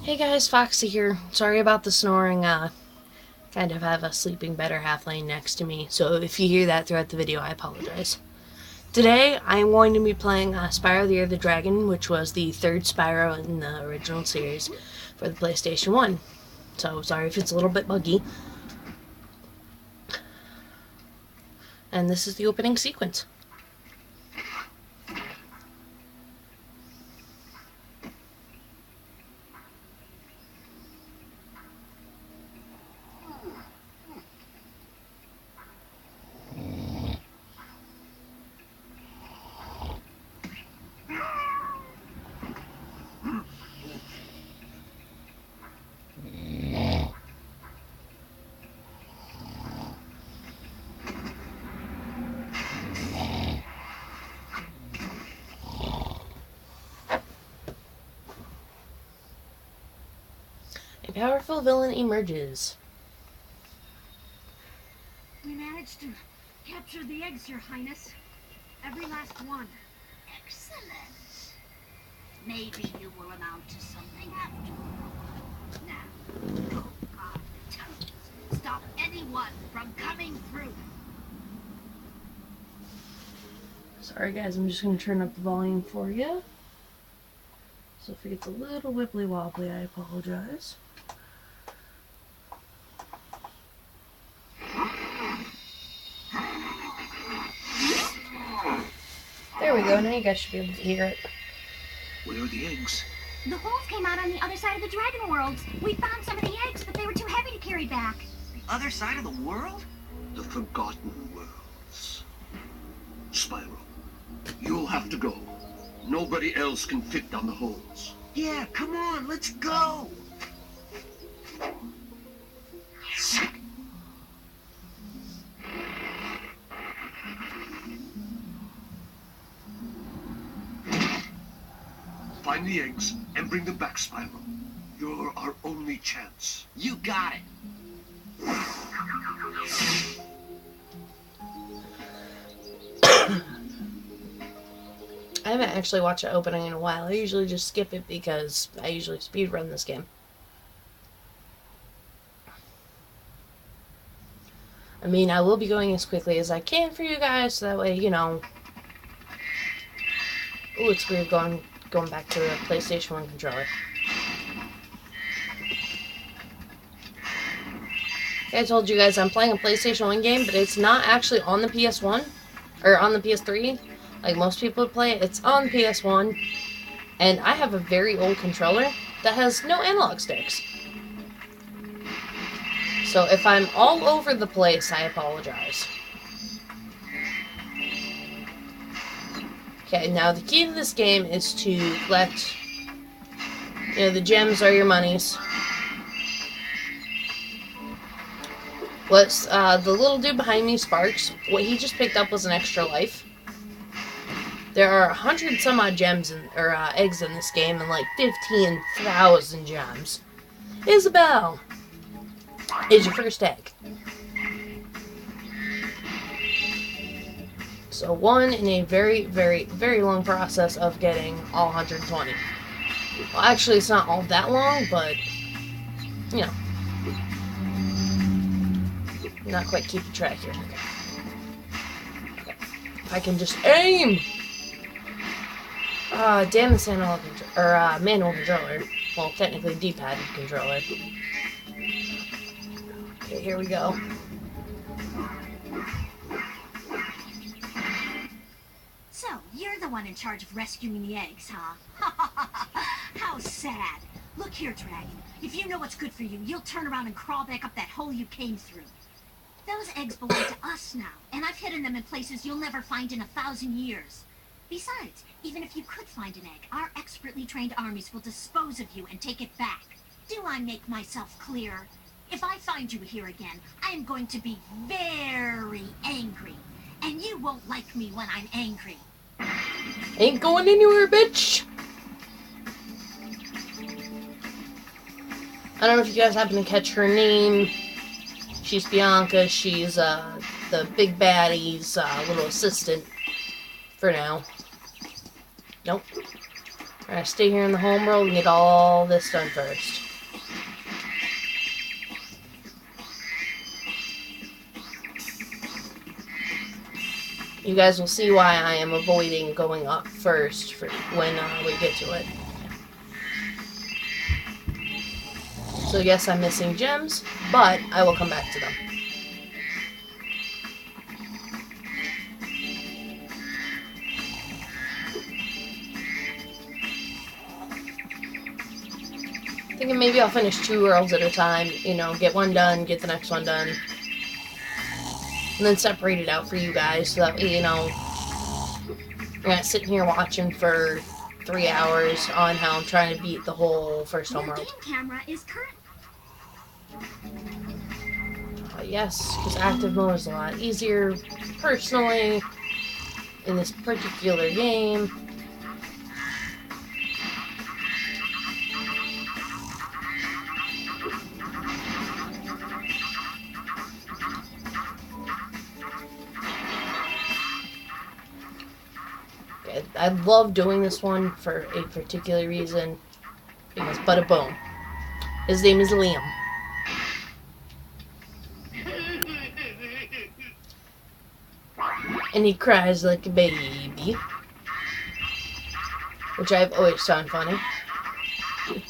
Hey guys, Foxy here. Sorry about the snoring. Kind of have a sleeping better half laying next to me, so if you hear that throughout the video, I apologize. Today, I'm going to be playing Spyro the Year the Dragon, which was the third Spyro in the original series for the PlayStation 1. So, sorry if it's a little bit buggy. And this is the opening sequence. A powerful villain emerges. We managed to capture the eggs, Your Highness. Every last one. Excellent. Maybe you will amount to something after all. Now, go guard the tunnels. Stop anyone from coming through. Sorry guys, I'm just going to turn up the volume for you. So if it gets a little wibbly wobbly, I apologize. There we go, now you guys should be able to hear it. Where are the eggs? The holes came out on the other side of the dragon world. We found some of the eggs, but they were too heavy to carry back. The other side of the world? The Forgotten Worlds. Spyro, you'll have to go. Nobody else can fit down the holes. Yeah, come on, let's go! Find the eggs and bring them back, Spyro. You're our only chance. You got it! I haven't actually watched the opening in a while. I usually just skip it because I usually speedrun this game. I mean, I will be going as quickly as I can for you guys, so that way, you know... Ooh, it's weird going back to the PlayStation 1 controller. I told you guys I'm playing a PlayStation 1 game, but it's not actually on the PS1, or on the PS3, like most people would play it. It's on the PS1, and I have a very old controller that has no analog sticks. So if I'm all over the place, I apologize. Okay, now the key to this game is to collect, you know, the gems are your monies. What's, the little dude behind me, Sparks, what he just picked up was an extra life. There are 100 some odd gems, or eggs in this game, and like 15,000 gems. Isabelle is your first egg. So one in a very, very, very long process of getting all 120. Well, actually, it's not all that long, but, you know. Not quite keeping track here. Okay. If I can just aim! Damn this analog manual controller. Well, technically D-pad controller. Okay, here we go. So, you're the one in charge of rescuing the eggs, huh? How sad. Look here, Dragon. If you know what's good for you, you'll turn around and crawl back up that hole you came through. Those eggs belong to us now, and I've hidden them in places you'll never find in 1,000 years. Besides, even if you could find an egg, our expertly trained armies will dispose of you and take it back. Do I make myself clear? If I find you here again, I am going to be very angry. And you won't like me when I'm angry. Ain't going anywhere, bitch! I don't know if you guys happen to catch her name. She's Bianca. She's the big baddie's little assistant for now. Nope. We're gonna stay here in the home world and get all this done first. You guys will see why I am avoiding going up first for when we get to it. So yes, I'm missing gems, but I will come back to them. Thinking maybe I'll finish 2 worlds at a time, you know, get one done, get the next one done. And then separate it out for you guys so that, you know, you're not sitting here watching for 3 hours on how I'm trying to beat the whole first home Your Your world. game camera is current. Yes, because active mode is a lot easier, personally, in this particular game. I love doing this one for a particular reason, because bada boom. His name is Liam. And he cries like a baby, which I've always found funny.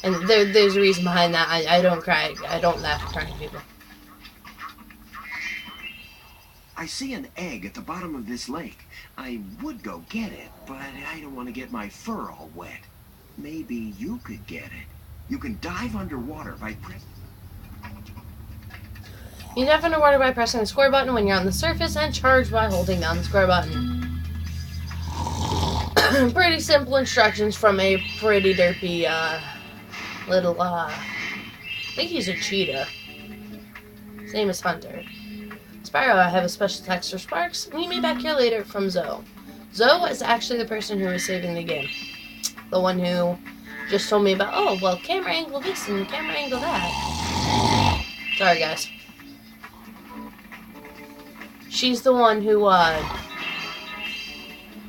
And there's a reason behind that. I don't cry. I don't laugh at crying people. I see an egg at the bottom of this lake. I would go get it, but I don't want to get my fur all wet. Maybe you could get it. You can dive underwater by pressing... You dive underwater by pressing the square button when you're on the surface and charge by holding down the square button. Pretty simple instructions from a pretty derpy little, I think he's a cheetah. His name is Hunter. Spyro, I have a special text for Sparks. Meet me back here later from Zoe. Zoe is actually the person who is saving the game. The one who just told me about, oh, well, camera angle this and camera angle that. Sorry, guys. She's the one who,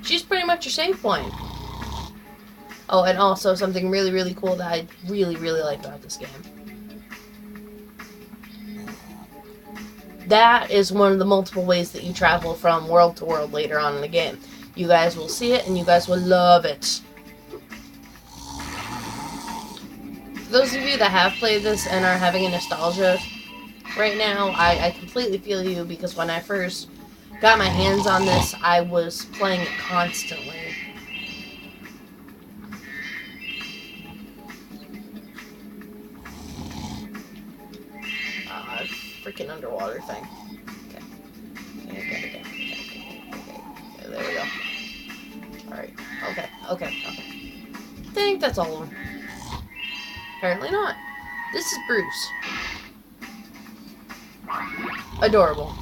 she's pretty much your save point. Oh, and also something really, really cool that I really, really like about this game. That is one of the multiple ways that you travel from world to world later on in the game. You guys will see it, and you guys will love it. For those of you that have played this and are having a nostalgia right now, I completely feel you, because when I first got my hands on this, I was playing it constantly. Freaking underwater thing. Okay. There we go. Alright. Okay. I think that's all of them. Apparently not. This is Bruce. Adorable.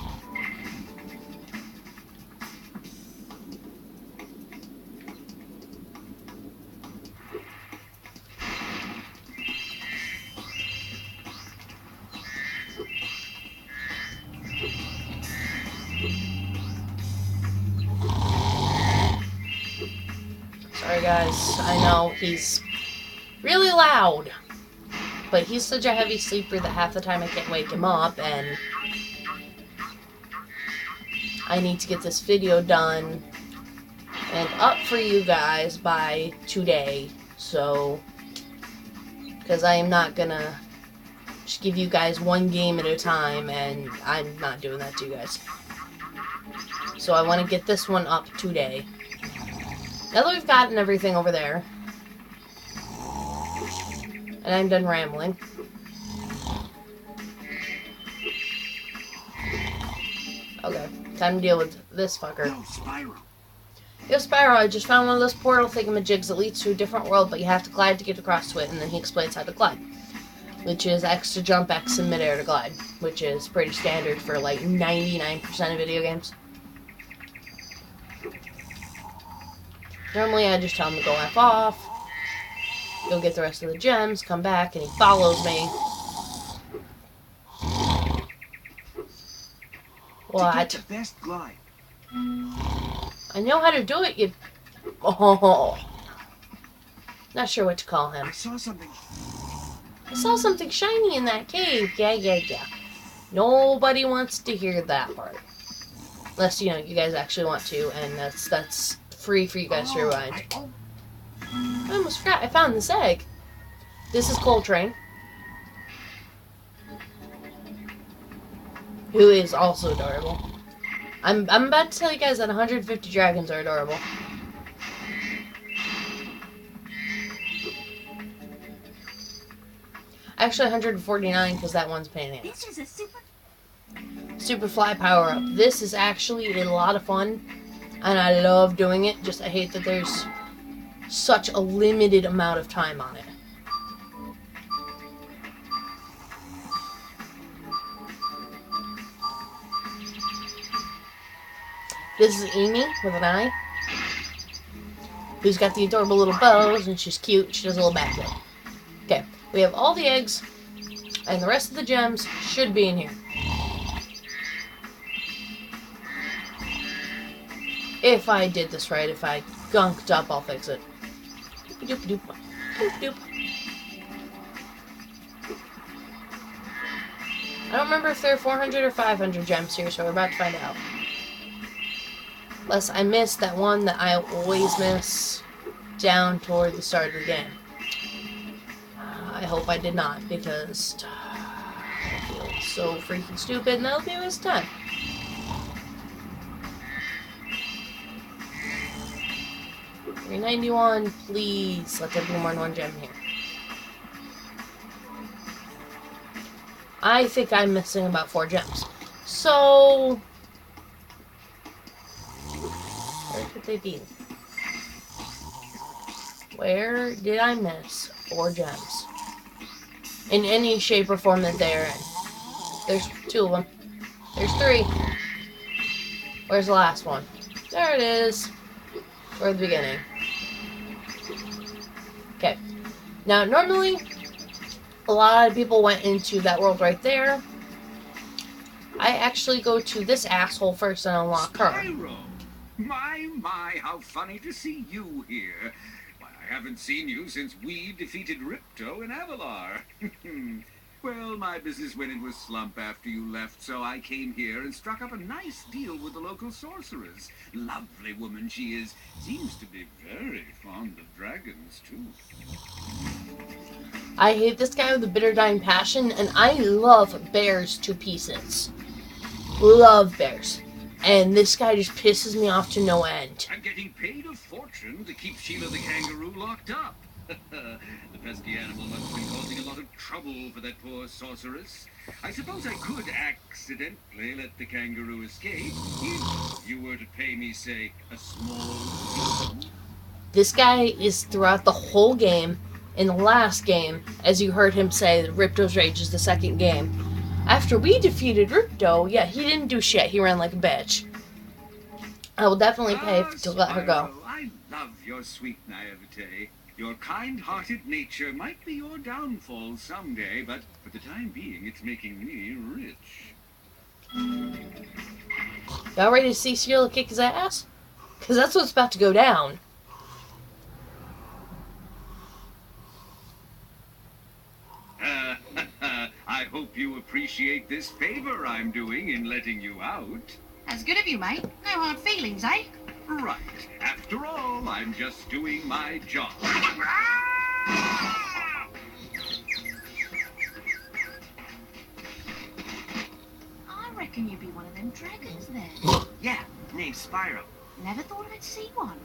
Sorry guys, I know he's really loud, but he's such a heavy sleeper that half the time I can't wake him up, and I need to get this video done and up for you guys by today, so, because I am not gonna just give you guys one game at a time, and I'm not doing that to you guys. So I want to get this one up today. Now that we've gotten everything over there, and I'm done rambling, okay, time to deal with this fucker. Yo, Spyro. Yo, Spyro, I just found one of those portal thingamajigs that leads to a different world, but you have to glide to get across to it, and then he explains how to glide. Which is X to jump, X in midair to glide, which is pretty standard for like 99% of video games. Normally I just tell him to go F off, go get the rest of the gems, come back, and he follows me. What? To get the best glide. I know how to do it, you... Oh. Not sure what to call him. I saw something. I saw something shiny in that cave. Yeah. Nobody wants to hear that part. Unless, you know, you guys actually want to, and that's free for you guys to rewind. I almost forgot, I found this egg. This is Coltrane, who is also adorable. I'm about to tell you guys that 150 dragons are adorable. Actually, 149 because that one's pain in the ass. This is a Super fly power up. This is actually a lot of fun, and I love doing it. Just I hate that there's such a limited amount of time on it. This is Amy with an eye, who's got the adorable little bows, and she's cute. She does a little backflip. Okay, we have all the eggs, and the rest of the gems should be in here. If I did this right, if I gunked up, I'll fix it. Doop doop doop doop. I don't remember if there are 400 or 500 gems here, so we're about to find out. Unless I missed that one that I always miss down toward the start of the game. I hope I did not, because I feel so freaking stupid, and that'll be a waste of time. $391, please. Let there be more than one gem here. I think I'm missing about 4 gems. So, where could they be? Where did I miss 4 gems? In any shape or form that they're in. There's 2 of them. There's 3. Where's the last one? There it is. Or the beginning. Okay. Now, normally, a lot of people went into that world right there. I actually go to this asshole first and unlock her. Spyro! My, how funny to see you here. Why, I haven't seen you since we defeated Ripto in Avalar. Well, my business went into a slump after you left, so I came here and struck up a nice deal with the local sorceress. Lovely woman she is. Seems to be very fond of dragons, too. I hate this guy with a bitter dying passion, and I love bears to pieces. Love bears. And this guy just pisses me off to no end. I'm getting paid a fortune to keep Sheila the kangaroo locked up. The pesky animal must have been causing a lot of trouble for that poor sorceress. I suppose I could accidentally let the kangaroo escape if you were to pay me, say, a small... This guy is throughout the whole game. In the last game, as you heard him say, that Ripto's Rage is the second game. After we defeated Ripto, yeah, he didn't do shit. He ran like a bitch. I will definitely pay to let her go. I love your sweet naivete. Your kind-hearted nature might be your downfall someday, but for the time being, it's making me rich. Y'all ready to see Sheila kick his ass? Because that's what's about to go down. I hope you appreciate this favor I'm doing in letting you out. That's good of you, mate. No hard feelings, eh? Right. After all, I'm just doing my job. I reckon you'd be one of them dragons then. Yeah, named Spyro. Never thought I'd see one.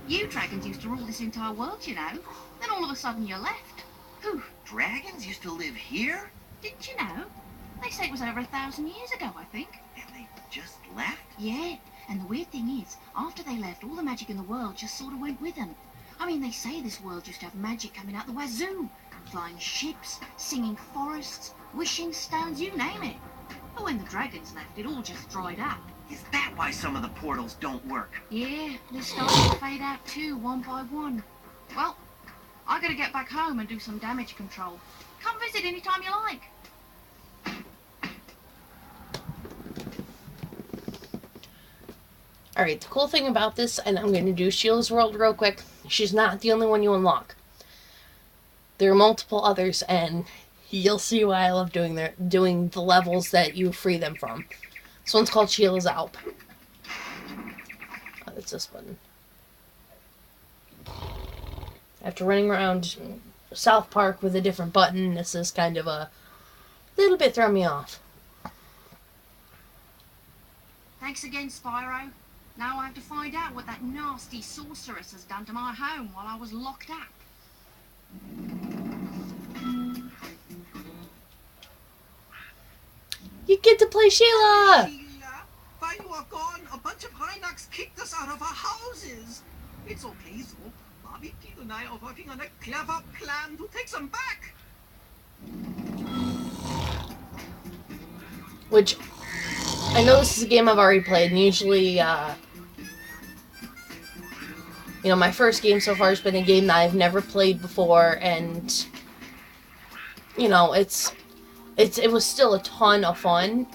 You dragons used to rule this entire world, you know. Then all of a sudden you're left. Whew. Dragons used to live here? Didn't you know? They say it was over 1,000 years ago, I think. And they just left? Yeah, and the weird thing is, after they left, all the magic in the world just sort of went with them. I mean, they say this world used to have magic coming out the wazoo. Flying ships, singing forests, wishing stones, you name it. But when the dragons left, it all just dried up. Is that why some of the portals don't work? Yeah, they're starting to fade out too, one by one. Well, I gotta get back home and do some damage control. Come visit anytime you like. Alright, the cool thing about this, and I'm going to do Sheila's World real quick, she's not the only one you unlock. There are multiple others, and you'll see why I love doing the levels that you free them from. This one's called Sheila's Alp. Oh, it's this button. After running around South Park with a different button, this is kind of a little bit throw me off. Thanks again, Spyro. Now I have to find out what that nasty sorceress has done to my home while I was locked up. You get to play Sheila! Sheila, while you are gone, a bunch of Rhinox kicked us out of our houses. It's okay, though. Bobby, Pete, and I are working on a clever plan to take them back. Which, I know this is a game I've already played, and usually, you know, my first game so far has been a game that I've never played before, and, you know, it was still a ton of fun.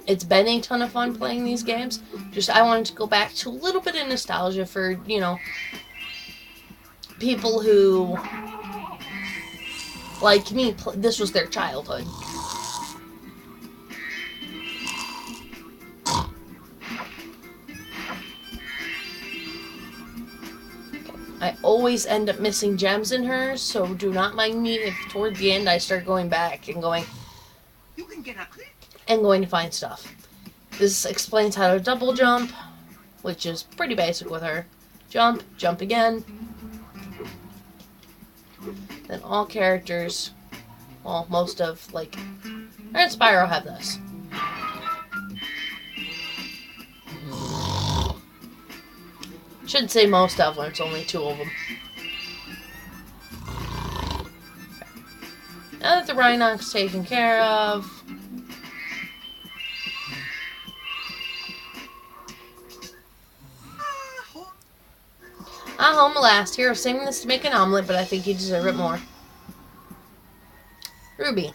It's been a ton of fun playing these games. Just, I wanted to go back to a little bit of nostalgia for, you know, people who, like me, this was their childhood. I always end up missing gems in her, so do not mind me if toward the end I start going back and going You can get up there. and going to find stuff. This explains how to double jump, which is pretty basic with her. Jump, jump again. Then all characters, well, most of, like, her and Spyro have this. Should say most of when it's only 2 of them. Now that the Rhinox taken care of, home last. Here, saving this to make an omelet, but I think you deserve it more. Ruby,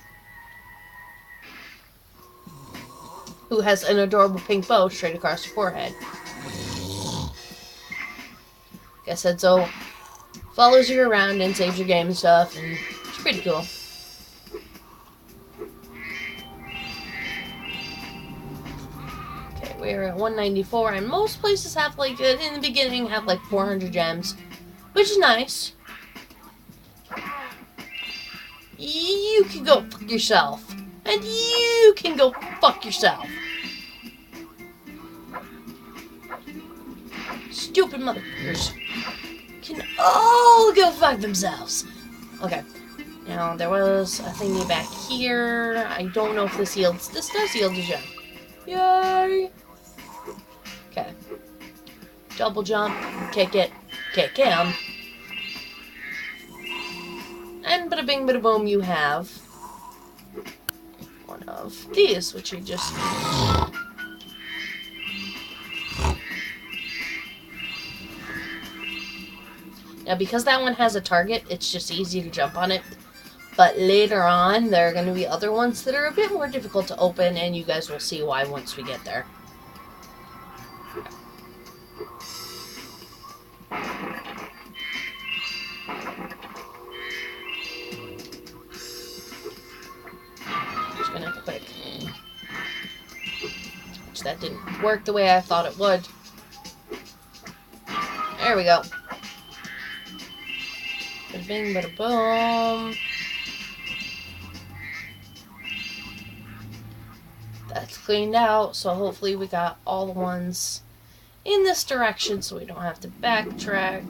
who has an adorable pink bow straight across her forehead. Like I said, so follows you around and saves your game and stuff, and it's pretty cool. Okay, we're at 194, and most places have, like, in the beginning, have, like, 400 gems, which is nice. You can go fuck yourself. And you can go fuck yourself. Stupid motherfuckers can all go fuck themselves. Okay. Now, there was a thingy back here. I don't know if this yields... This does yield a gem. Yay! Okay. Double jump. Kick it. Kick him. And bada bing, bada boom, you have one of these, which you just... Now, because that one has a target, it's just easy to jump on it. But later on, there are going to be other ones that are a bit more difficult to open, and you guys will see why once we get there. Just going to click. Which that didn't work the way I thought it would. There we go. Bada bing, bada boom. That's cleaned out, so hopefully we got all the ones in this direction so we don't have to backtrack.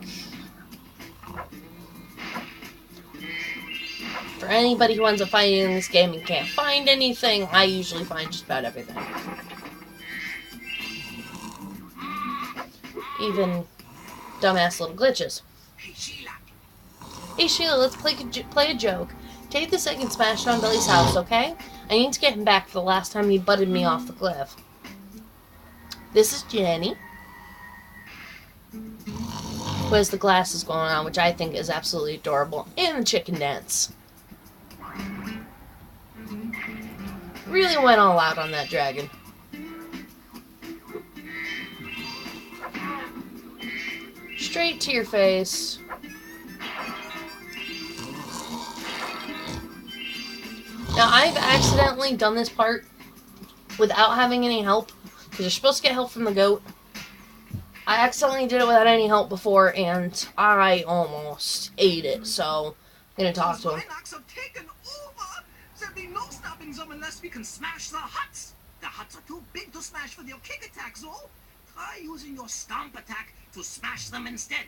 For anybody who ends up finding in this game and can't find anything, I usually find just about everything. Even dumbass little glitches. Hey, Sheila. Hey Sheila, let's play a joke. Take this egg and smash it on Billy's house, okay? I need to get him back for the last time he butted me off the cliff. This is Jenny, who has the glasses going on, which I think is absolutely adorable, and the chicken dance. Really went all out on that dragon. straight to your face. Now, I've accidentally done this part without having any help, because you're supposed to get help from the goat. I accidentally did it without any help before, and I almost ate it, so I'm going to talk to him. Rhinox have taken over. There'll be no stopping them unless we can smash the huts. The huts are too big to smash for their kick attacks, though. Try using your stomp attack to smash them instead.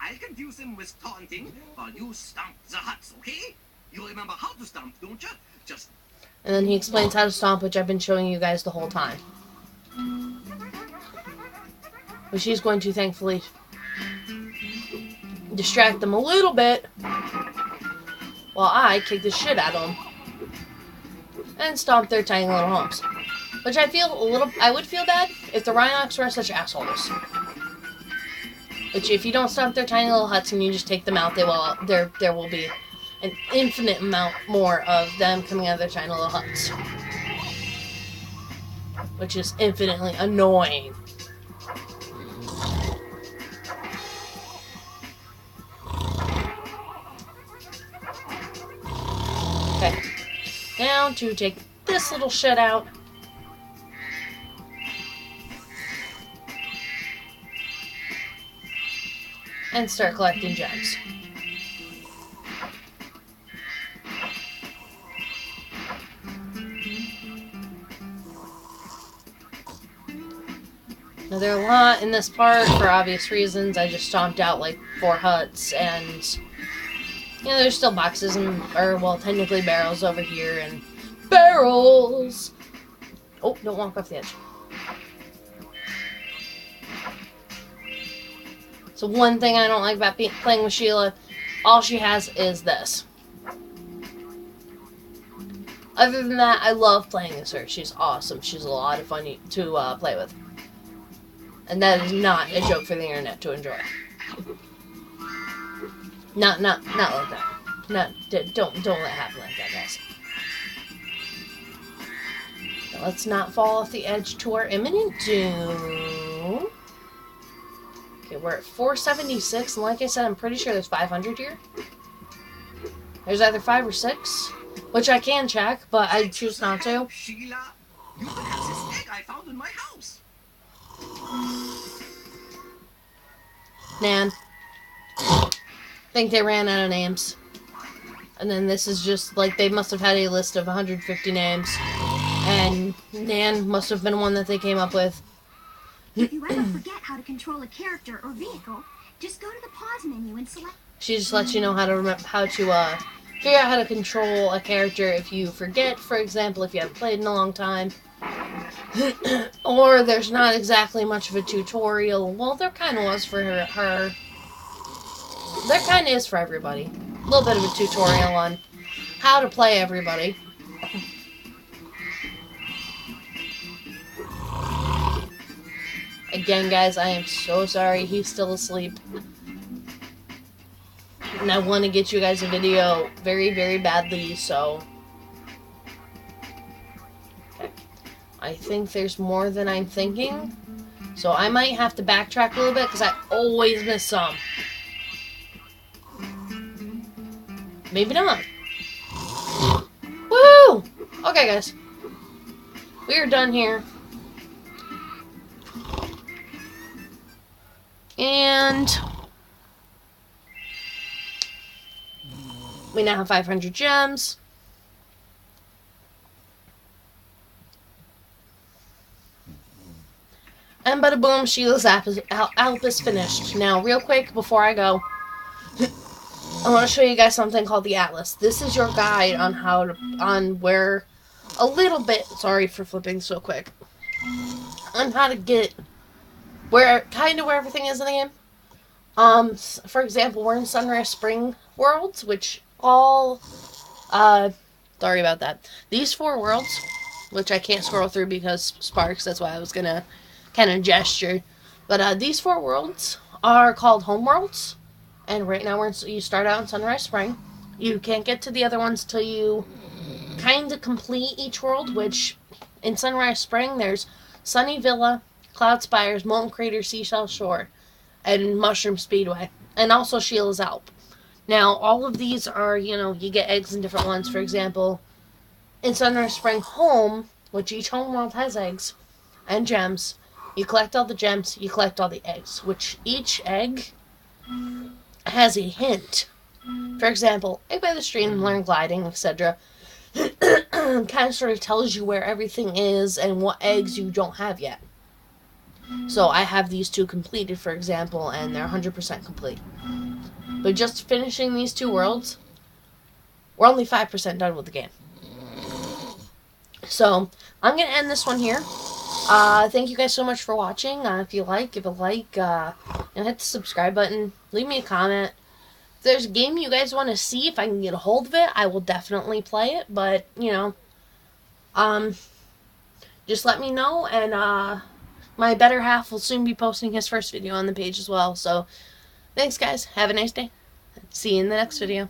I'll confuse them with taunting while you stomp the huts, okay? You remember how to stomp, don't you? Just... And then he explains how to stomp, which I've been showing you guys the whole time. But she's going to, thankfully, distract them a little bit while I kick the shit out of them and stomp their tiny little humps. Which I would feel bad if the Rhinox were such assholes. Which, if you don't stomp their tiny little huts and you just take them out, there will be an infinite amount more of them coming out of their tiny little huts. Which is infinitely annoying. Okay. Now to take this little shit out. And start collecting gems. Now, there are a lot in this part for obvious reasons. I just stomped out like 4 huts, and you know, there's still boxes and, well, technically barrels over here, and barrels! Oh, don't walk off the edge. So one thing I don't like about playing with Sheila, all she has is this. Other than that, I love playing as her. She's awesome. She's a lot of fun to play with. And that is not a joke for the internet to enjoy. Not like that. Don't let it happen like that, guys. Now, let's not fall off the edge to our imminent doom. Okay, we're at 476, and like I said, I'm pretty sure there's 500 here. There's either 5 or 6, which I can check, but I choose not to. Sheila, you can have this egg I found in my house. Nan. Think they ran out of names. And then this is just, like, they must have had a list of 150 names. And Nan must have been one that they came up with. If you ever forget how to control a character or vehicle, just go to the pause menu and select... She just lets you know how to figure out how to control a character if you forget, for example, if you haven't played in a long time. Or there's not exactly much of a tutorial. Well, there kind of was for her. There kind of is for everybody. A little bit of a tutorial on how to play everybody. Again, guys, I am so sorry he's still asleep. And I want to get you guys a video very, very badly, so... Okay. I think there's more than I'm thinking. So I might have to backtrack a little bit, because I always miss some. Maybe not. Woo! Okay, guys. We are done here. And we now have 500 gems. And bada boom, Sheila's alp is finished. Now, real quick, before I go, I want to show you guys something called the Atlas. This is your guide on where a little bit, sorry for flipping so quick, on how to get where everything is in the game. For example, we're in Sunrise Spring worlds, which all, sorry about that. These 4 worlds, which I can't scroll through because Sparks, that's why I was gonna kind of gesture. But, these 4 worlds are called home worlds. And right now you start out in Sunrise Spring. You can't get to the other ones till you kind of complete each world, which in Sunrise Spring there's Sunny Villa, Cloud Spires, Molten Crater, Seashell Shore. and Mushroom Speedway, and also Sheila's Alp. Now, all of these are, you get eggs in different ones. For example, in Sunrise Spring Home, which each home world has eggs and gems, you collect all the gems, you collect all the eggs, which each egg has a hint. For example, egg by the stream, learn gliding, etc. Kind of sort of tells you where everything is and what eggs you don't have yet. So I have these 2 completed, for example, and they're 100% complete. But just finishing these 2 worlds, we're only 5% done with the game. So I'm going to end this one here. Thank you guys so much for watching. If you like, give a like, and hit the subscribe button. Leave me a comment. If there's a game you guys want to see, if I can get a hold of it, I will definitely play it. But, just let me know, and my better half will soon be posting his first video on the page as well. So, thanks guys. Have a nice day. See you in the next video.